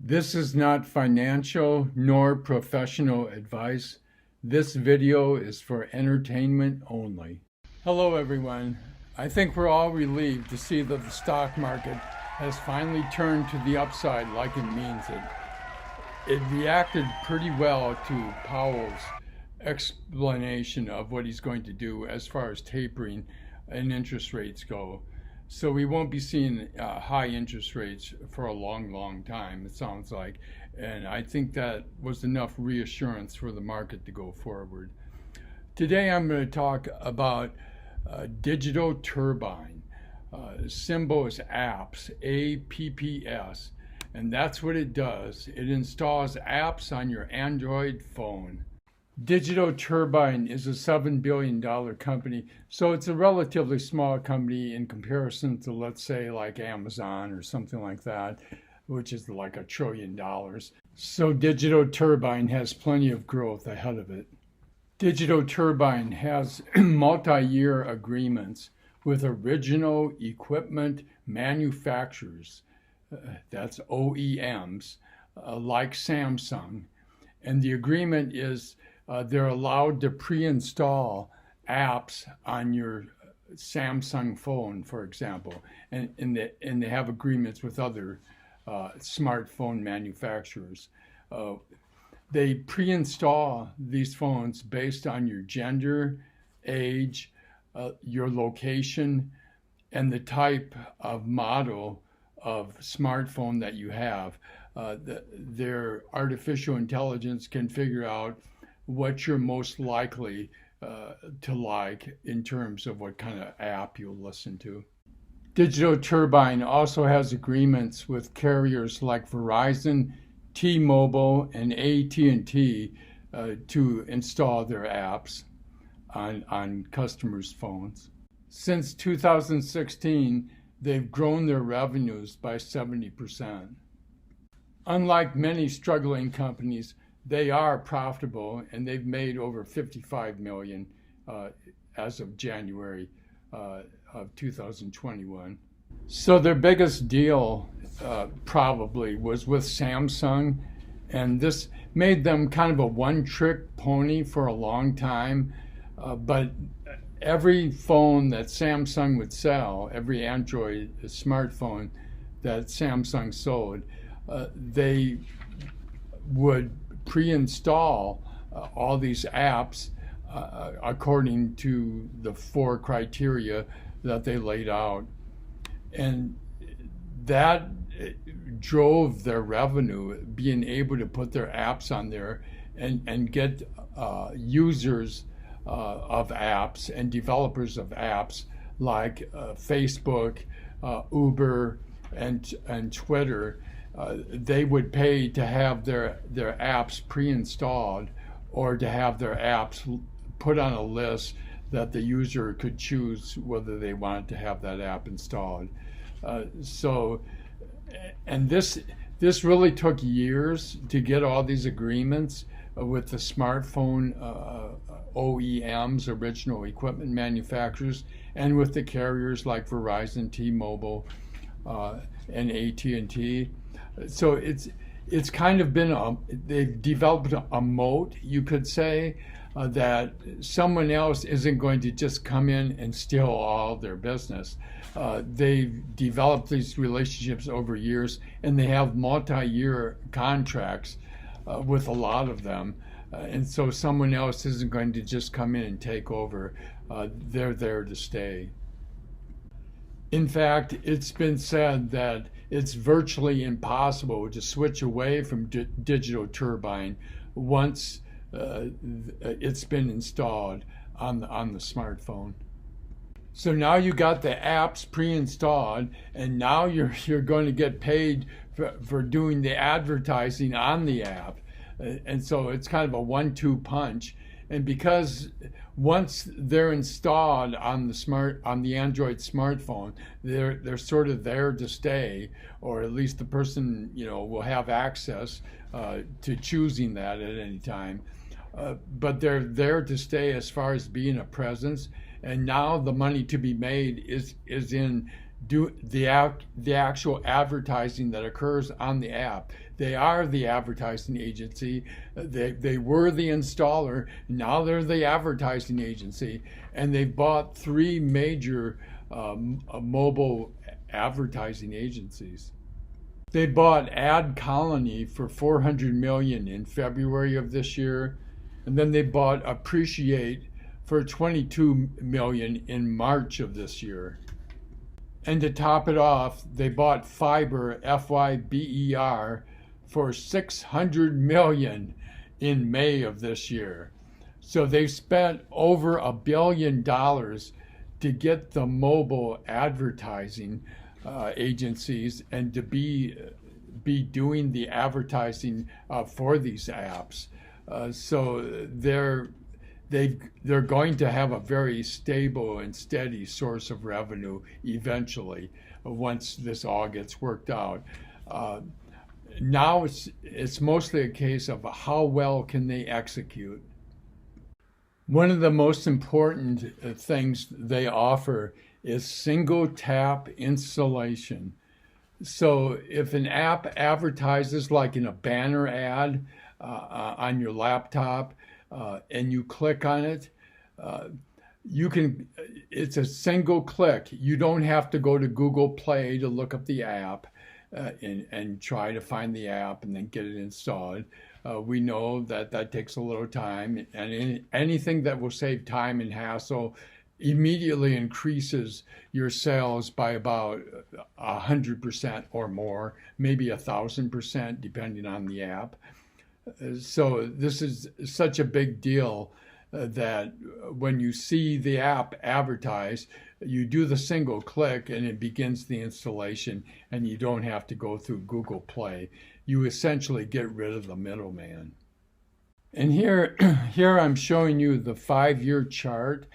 This is not financial nor professional advice. This video is for entertainment only. Hello everyone. I think we're all relieved to see that the stock market has finally turned to the upside like it means it. It reacted pretty well to Powell's explanation of what he's going to do as far as tapering and interest rates go. So we won't be seeing high interest rates for a long time, it sounds like. And I think that was enough reassurance for the market to go forward. Today I'm going to talk about Digital Turbine. Symbol is apps, APPS. And that's what it does. It installs apps on your Android phone. Digital Turbine is a $7 billion company, so it's a relatively small company in comparison to, let's say, like Amazon or something like that, which is like $1 trillion. So Digital Turbine has plenty of growth ahead of it. Digital Turbine has multi-year agreements with original equipment manufacturers, that's OEMs, like Samsung. And the agreement is they're allowed to pre-install apps on your Samsung phone, for example, and they have agreements with other smartphone manufacturers. They pre-install these phones based on your gender, age, your location, and the type of model of smartphone that you have. Their artificial intelligence can figure out what you're most likely to like in terms of what kind of app you'll listen to. Digital Turbine also has agreements with carriers like Verizon, T-Mobile, and AT&T to install their apps on customers' phones. Since 2016, they've grown their revenues by 70%. Unlike many struggling companies, they are profitable, and they've made over $55 million as of January of 2021. So their biggest deal probably was with Samsung, and this made them kind of a one-trick pony for a long time. But every phone that Samsung would sell, every Android smartphone that Samsung sold, they would pre-install all these apps according to the 4 criteria that they laid out. And that drove their revenue, being able to put their apps on there and get users of apps and developers of apps like Facebook, Uber, and Twitter. They would pay to have their apps pre-installed or to have their apps put on a list that the user could choose whether they wanted to have that app installed. And this really took years to get all these agreements with the smartphone OEMs, original equipment manufacturers, and with the carriers like Verizon, T-Mobile, and AT&T. So it's kind of been they've developed a moat, you could say, that someone else isn't going to just come in and steal all their business. They've developed these relationships over years, and they have multi-year contracts with a lot of them. And so someone else isn't going to just come in and take over. They're there to stay. In fact, it's been said that it's virtually impossible to switch away from Digital Turbine once it's been installed on the smartphone. So now you got the apps pre-installed, and now you're going to get paid for doing the advertising on the app. And so it's kind of a 1-2 punch. And because once they're installed on the Android smartphone, they're sort of there to stay, or at least the person will have access to choosing that at any time. But they're there to stay as far as being a presence. And now the money to be made is in do the actual advertising that occurs on the app. They are the advertising agency. They were the installer. Now they're the advertising agency, and they've bought 3 major mobile advertising agencies. They bought Ad Colony for $400 million in February of this year, and then they bought Appreciate for $22 million in March of this year. And to top it off, they bought Fiber, F-Y-B-E-R, for $600 million in May of this year. So they've spent over $1 billion to get the mobile advertising agencies and to be doing the advertising for these apps. So they're going to have a very stable and steady source of revenue eventually once this all gets worked out. Now it's mostly a case of how well can they execute. One of the most important things they offer is single tap installation. So if an app advertises like in a banner ad on your laptop and you click on it, it's a single click. You don't have to go to Google Play to look up the app and try to find the app and then get it installed. We know that takes a little time, and anything that will save time and hassle immediately increases your sales by about 100% or more, maybe 1,000% depending on the app. So this is such a big deal that when you see the app advertised, you do the single click and it begins the installation, and you don't have to go through Google Play. You essentially get rid of the middleman. And here I'm showing you the 5-year chart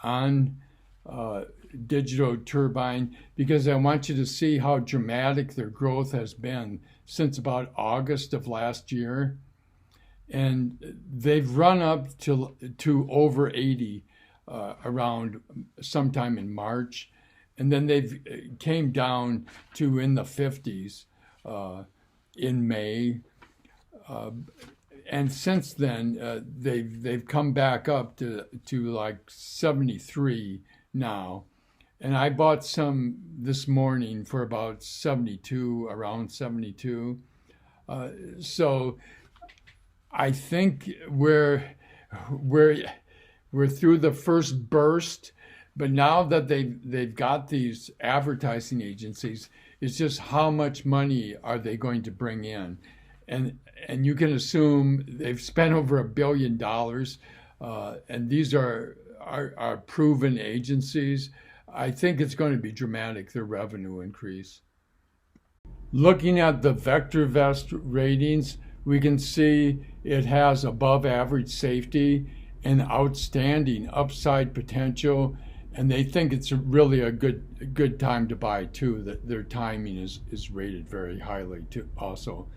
on Digital Turbine, because I want you to see how dramatic their growth has been since about August of last year. And they've run up to over 80 around sometime in March, and then they've came down to in the 50s in May, and since then they've come back up to like 73 now. And I bought some this morning for about 72, around 72. So I think we're through the first burst, but now that they've got these advertising agencies, it's just how much money are they going to bring in, and you can assume they've spent over $1 billion, and these are proven agencies. I think it's going to be dramatic, their revenue increase. Looking at the VectorVest ratings, we can see it has above average safety and outstanding upside potential, and they think it's really a good time to buy too. That their timing is rated very highly too also,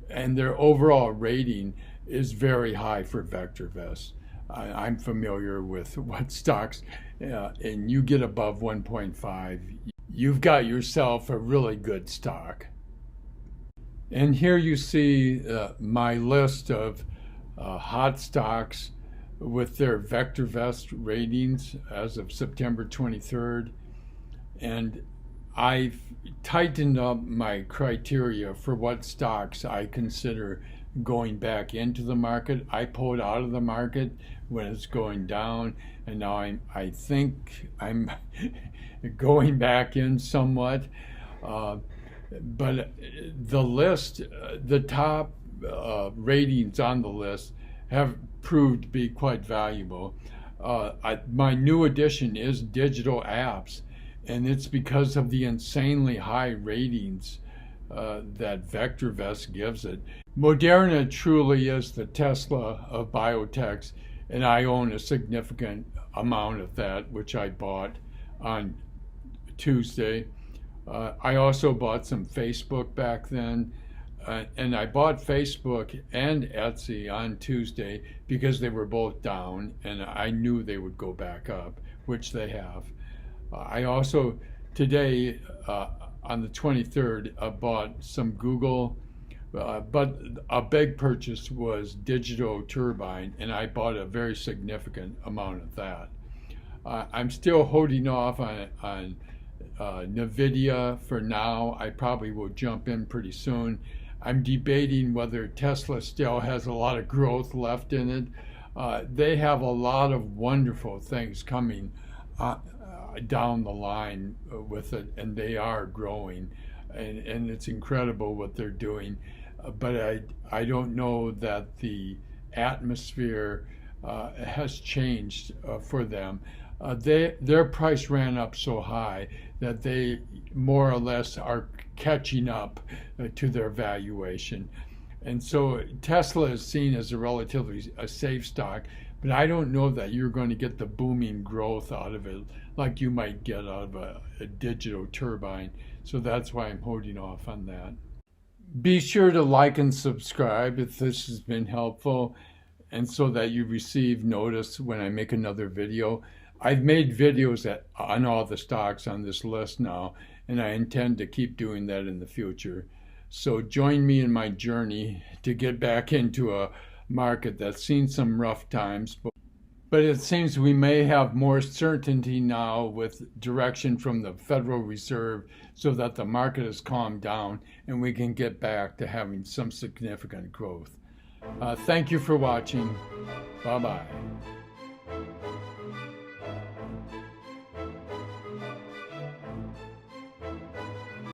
and their overall rating is very high for VectorVest. I'm familiar with what stocks, and you get above 1.5, you've got yourself a really good stock. And here you see my list of hot stocks with their VectorVest ratings as of September 23rd. And I've tightened up my criteria for what stocks I consider going back into the market. I pulled out of the market when it's going down, and now I think I'm going back in somewhat. But the list, the top ratings on the list have proved to be quite valuable. My new addition is digital apps, and it's because of the insanely high ratings that VectorVest gives it. Moderna truly is the Tesla of biotechs, and I own a significant amount of that, which I bought on Tuesday. I also bought some Facebook back then, and I bought Facebook and Etsy on Tuesday because they were both down, and I knew they would go back up, which they have. I also today, on the 23rd, I bought some Google, but a big purchase was digital Turbine, and I bought a very significant amount of that. I'm still holding off on NVIDIA for now. I probably will jump in pretty soon. I'm debating whether Tesla still has a lot of growth left in it. They have a lot of wonderful things coming down the line with it, and they are growing, and it's incredible what they're doing. But I don't know that the atmosphere has changed for them. Their price ran up so high that they more or less are catching up to their valuation. And so Tesla is seen as a relatively safe stock, but I don't know that you're going to get the booming growth out of it like you might get out of a digital Turbine. So that's why I'm holding off on that. Be sure to like and subscribe if this has been helpful, and so that you receive notice when I make another video. I've made videos on all the stocks on this list now, and I intend to keep doing that in the future. So join me in my journey to get back into a market that's seen some rough times, but it seems we may have more certainty now with direction from the Federal Reserve, so that the market has calmed down and we can get back to having some significant growth. Thank you for watching. Bye-bye.